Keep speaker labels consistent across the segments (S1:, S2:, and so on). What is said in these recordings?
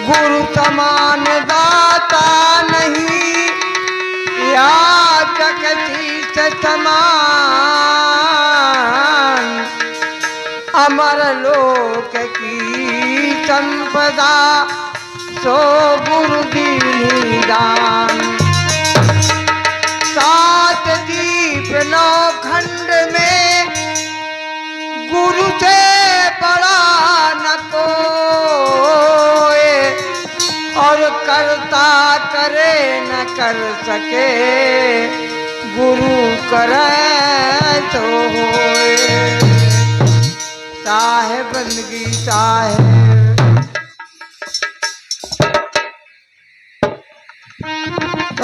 S1: गुरु समान दाता नहीं, याचक शीश समान। अमर लोक की संपदा सो गुरु दीनी दान। सात दीप नौ खंड में गुरु से बड़ा न कोई, और करता करे न कर सके, गुरु करे तो होए। साहेब बंदगी साहेब।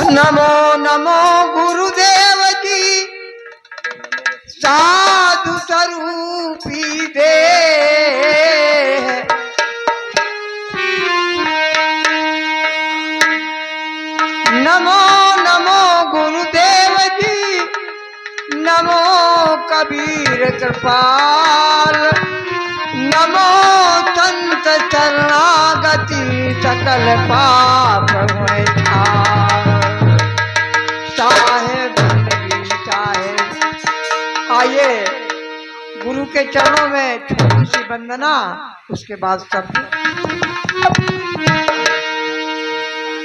S1: नमो नमो गुरुदेव जी, साधु स्वरूपी दे। नमो नमो गुरुदेव जी, नमो कबीर कृपाल। नमो संत शरणागति सकल पाप हुए छाल। साहेब बंदगी साहेब। आइए गुरु के चरणों में छोटी सी वंदना, उसके बाद सब।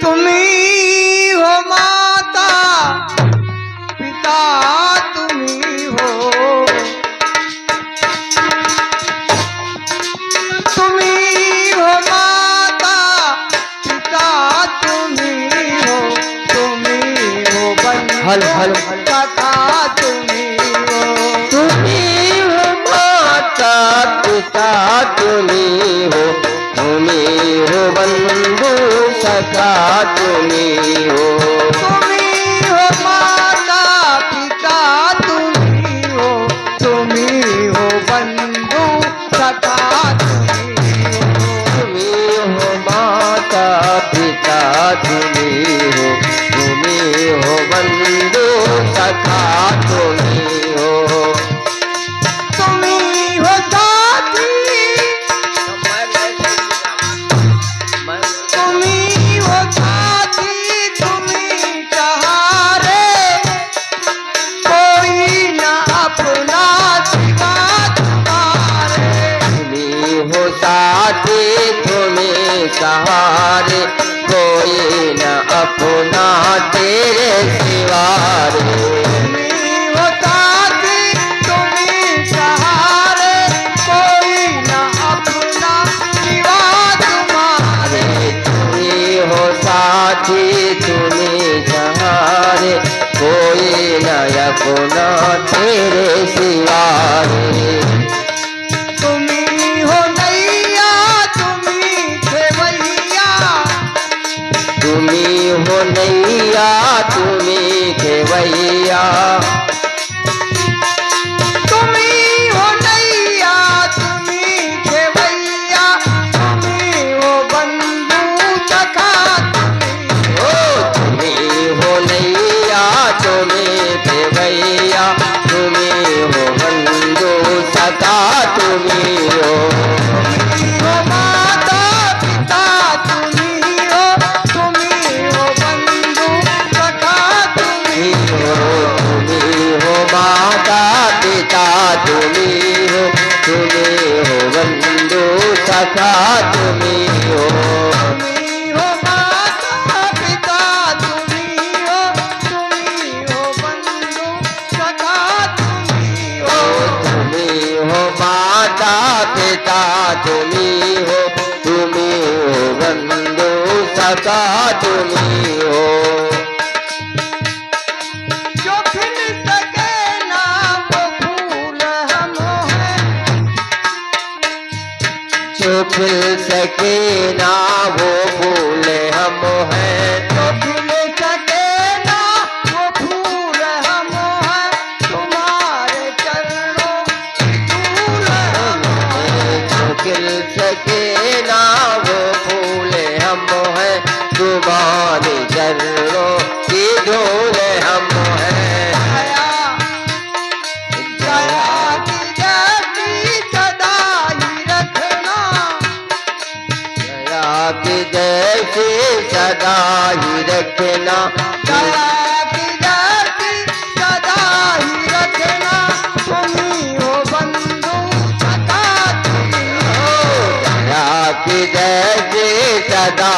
S1: तुम्ही हो माता पिता तुम्ही हो, तुम्ही हो माता पिता तुम्ही हो, तुम्ही हो बंधु सखा तुम्ही हो।
S2: तुम्ही हो माता पिता तुम्ही हो, तुम्ही हो बंधु सखा तुम्ही हो।
S1: तुम्ही हो माता पिता तुम्ही हो, तुम्ही हो बंधु सखा तुम्ही हो।
S2: तुम्ही हो माता पिता तुम्ही हो, तुम्ही हो बंधु सखा तुम्ही हो।
S1: तुम्ही हो साथी, तुम्ही हो साथी, तुम्ही सहारे, कोई न अपना सिवा तुम्हारे।
S2: तुम्ही हो साथी तुम्ही सहारे, कोई न अपना तेरे सिवारे।
S1: तुम्ही हो साथी तुम्ही सहारे, कोई न अपना सिवा तुम्हारे।
S2: तुम्ही हो साथी तुम्ही सहारे, कोई न अपना तेरे सिवारे।
S1: तुम्ही हो नैया तुम्ही खेवैया,
S2: तुम्ही हो नैया तुम्ही खेवैया।
S1: तुम्ही हो नैया तुम्ही खेवैया, तुम्ही हो बंधु सखा तुम्ही हो।
S2: तुम्ही हो नैया तुम्ही खेवैया, तुम्ही हो बंधु सखा तुम्ही हो।
S1: तुम्ही हो माता पिता तुम्ही हो, तुम्ही हो बंधु सखा तुम्ही हो।
S2: तुम्ही हो माता पिता तुम्ही हो, तुम्ही हो बंधु सखा तुम्ही हो।
S1: तुम्ही हो माता पिता तुम्ही हो, तुम्ही हो बंधु सखा तुम्ही हो।
S2: तुम्ही हो माता पिता तुम्ही हो, तुम्ही हो बंधु सखा तुम्ही हो।
S1: जो खिल सके ना वो फूल हम हैं,
S2: जो खिल सके ना वो फूल हम हैं।
S1: जो खिल सके ना वो फूल हम हैं, तुम्हारे चरणों की धूल हम हैं।
S2: जो खिल सके ना वो फूल हम हैं, तुम्हारे चरणों की धूल हम हैं।
S1: दया दया की जैसी सदा ही रखना,
S2: दया की जैसी सदा ही रखना,
S1: दया की जैसी सदा ही रखना, तुम्ही हो बंधु सदा की।
S2: दया की जैसी सदा